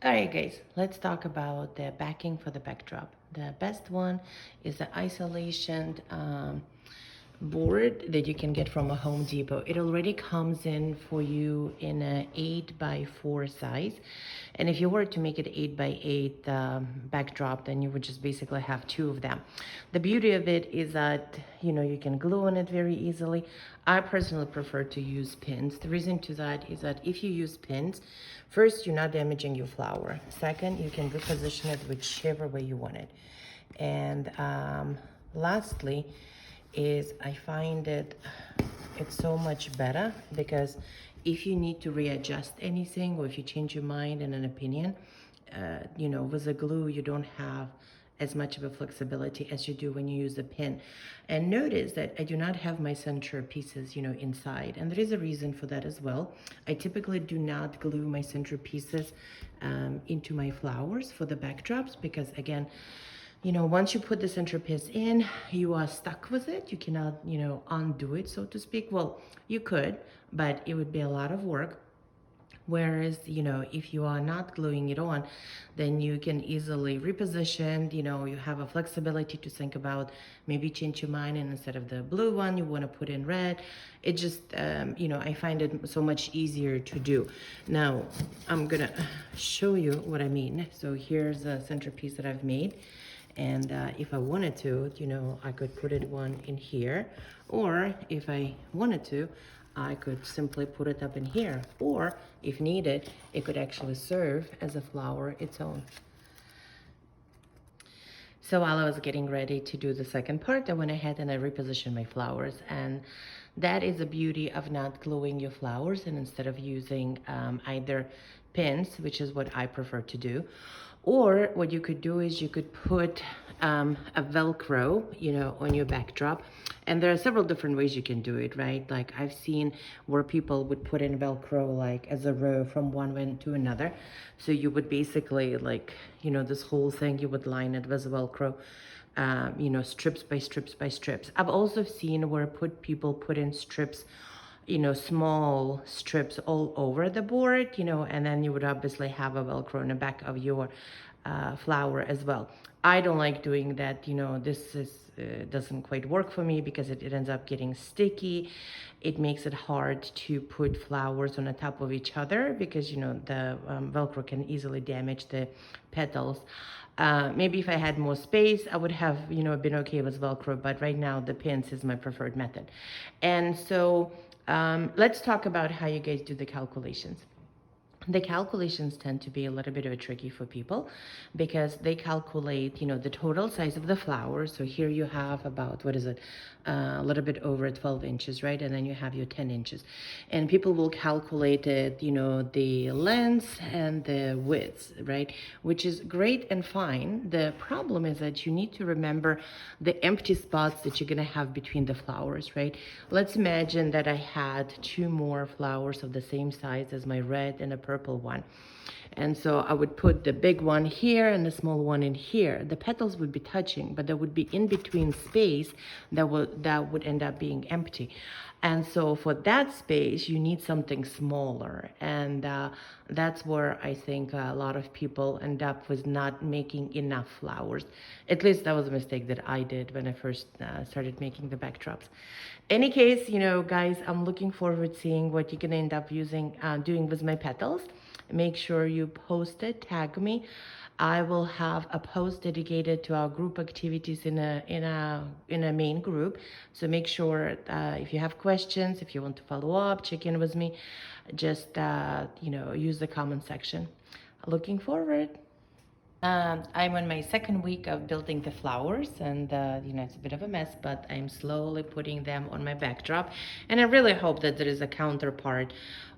All right, guys, let's talk about the backing for the backdrop. The best one is the isolation board that you can get from a Home Depot. It already comes in for you in a 8x4 size. And if you were to make it 8x8 backdrop, then you would just basically have two of them. The beauty of it is that, you can glue on it very easily. I personally prefer to use pins. The reason to that is that if you use pins, first, you're not damaging your flower. Second, you can reposition it whichever way you want it. And lastly, is I find it's so much better because if you need to readjust anything or if you change your mind in an opinion, with the glue you don't have as much of a flexibility as you do when you use a pin. And notice that I do not have my center pieces, inside. And there is a reason for that as well. I typically do not glue my center pieces into my flowers for the backdrops because, again, once you put the centerpiece in, you are stuck with it. You cannot, undo it, so to speak. Well, you could, but it would be a lot of work. Whereas, if you are not gluing it on, then you can easily reposition, you have a flexibility to think about maybe change your mind and instead of the blue one, you want to put in red. It just, I find it so much easier to do. Now, I'm going to show you what I mean. So here's a centerpiece that I've made. And if I wanted to, I could put it one in here, or if I wanted to, I could simply put it up in here, or if needed, it could actually serve as a flower its own. So while I was getting ready to do the second part, I went ahead and I repositioned my flowers, and that is the beauty of not gluing your flowers, and instead of using either pins, which is what I prefer to do, or what you could do is you could put a Velcro, on your backdrop. And there are several different ways you can do it, right? Like I've seen where people would put in Velcro like as a row from one end to another. So you would basically this whole thing, you would line it with Velcro, strips by strips by strips. I've also seen where people put in strips, small strips all over the board, and then you would obviously have a Velcro in the back of your flower as well. I don't like doing that. This doesn't quite work for me because it ends up getting sticky. It makes it hard to put flowers on the top of each other because, the Velcro can easily damage the petals. Maybe if I had more space, I would have, been okay with Velcro, but right now the pins is my preferred method. And so let's talk about how you guys do the calculations. The calculations tend to be a little bit of a tricky for people because they calculate, the total size of the flower. So here you have about, a little bit over 12 inches, right? And then you have your 10 inches. And people will calculate it, the length and the width, right? Which is great and fine. The problem is that you need to remember the empty spots that you're going to have between the flowers, right? Let's imagine that I had two more flowers of the same size as my red and a purple one. And so I would put the big one here and the small one in here. The petals would be touching, but there would be in between space that would end up being empty. And so for that space, you need something smaller. And that's where I think a lot of people end up with not making enough flowers. At least that was a mistake that I did when I first started making the backdrops. Any case, guys, I'm looking forward to seeing what you're gonna end up doing with my petals. Make sure you post it, tag me. I will have a post dedicated to our group activities in a main group. So make sure if you have questions, if you want to follow up, check in with me, just use the comment section. Looking forward. I'm on my second week of building the flowers, and it's a bit of a mess, but I'm slowly putting them on my backdrop, and I really hope that there is a counterpart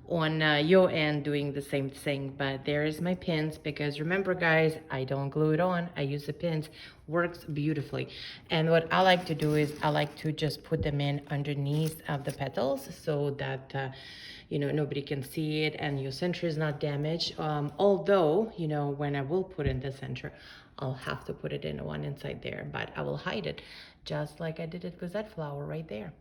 on your end doing the same thing. But there is my pins, because remember guys, I don't glue it on, I use the pins. Works beautifully. And what I like to do is I like to just put them in underneath of the petals so that nobody can see it and your center is not damaged. Although when I will put in the center, I'll have to put it in one inside there, but I will hide it just like I did it with that flower right there.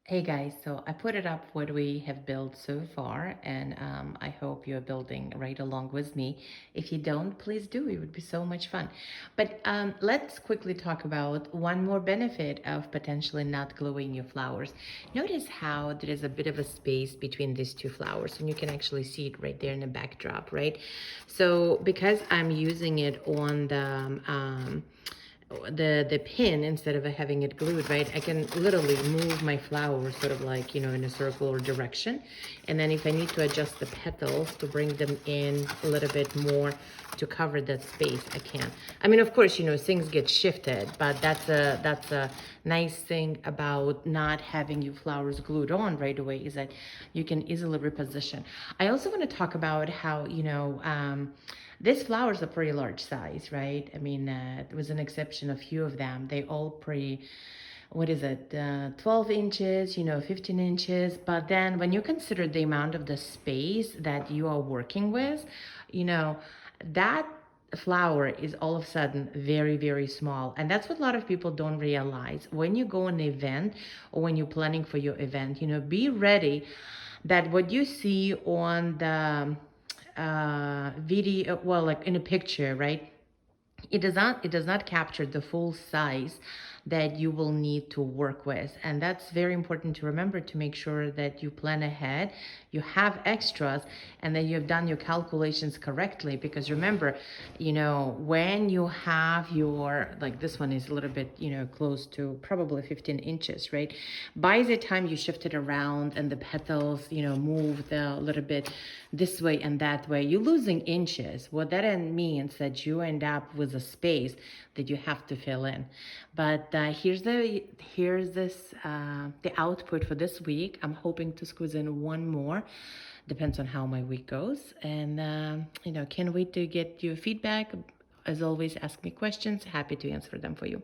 Hey guys, so I put it up what we have built so far, and I hope you're building right along with me. If you don't, please do. It would be so much fun. But let's quickly talk about one more benefit of potentially not gluing your flowers. Notice how there is a bit of a space between these two flowers, and you can actually see it right there in the backdrop, right? So because I'm using it on the pin instead of having it glued, right? I can literally move my flower sort of like, you know, in a circular direction. And then if I need to adjust the petals to bring them in a little bit more to cover that space, I can. I mean, of course, you know, things get shifted, but that's a nice thing about not having your flowers glued on right away, is that you can easily reposition. I also want to talk about how, you know, these flowers are pretty large size, right? I mean, there was an exception, a few of them. They all pretty, what is it, 12 inches, you know, 15 inches. But then when you consider the amount of the space that you are working with, you know, that flower is all of a sudden very, very small. And that's what a lot of people don't realize. When you go on an event or when you're planning for your event, you know, be ready that what you see on the video, well, like in a picture, right? It does not capture the full size that you will need to work with, and that's very important to remember, to make sure that you plan ahead, you have extras, and then you've done your calculations correctly. Because remember, you know, when you have your, like this one is a little bit, you know, close to probably 15 inches, right? By the time you shift it around and the petals, you know, move a little bit this way and that way, you're losing inches. What that means that you end up with a space that you have to fill in. But here's the output for this week. I'm hoping to squeeze in one more. Depends on how my week goes. And you know, can't wait to get your feedback. As always, ask me questions. Happy to answer them for you.